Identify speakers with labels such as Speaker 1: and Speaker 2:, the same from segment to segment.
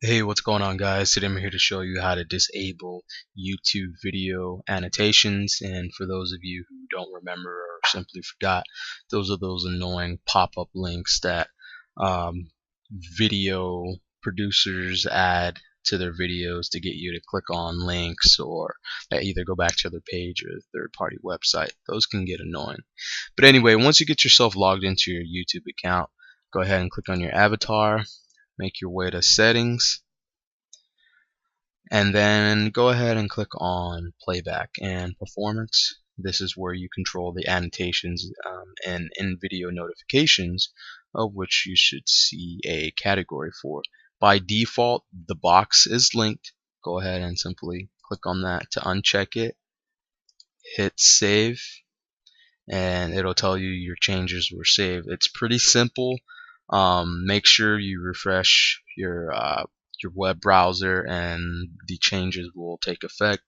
Speaker 1: Hey, what's going on, guys? Today I'm here to show you how to disable YouTube video annotations. And for those of you who don't remember or simply forgot, those are those annoying pop-up links that um, video producers add to their videos to get you to click on links or that either go back to their page or third-party website. Those can get annoying. But anyway, once you get yourself logged into your YouTube account, go ahead and click on your avatar, make your way to settings, and then go ahead and click on playback and performance. This is where you control the annotations and in-video notifications, of which you should see a category for. By default, the box is linked. Go ahead and simply click on that to uncheck it, hit save, and it'll tell you your changes were saved. It's pretty simple. Make sure you refresh your web browser and the changes will take effect.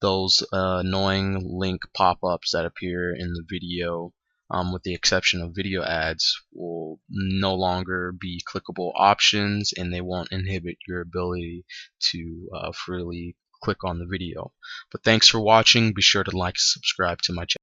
Speaker 1: Those annoying link pop-ups that appear in the video, with the exception of video ads, will no longer be clickable options, and they won't inhibit your ability to freely click on the video. But thanks for watching. Be sure to like and subscribe to my channel.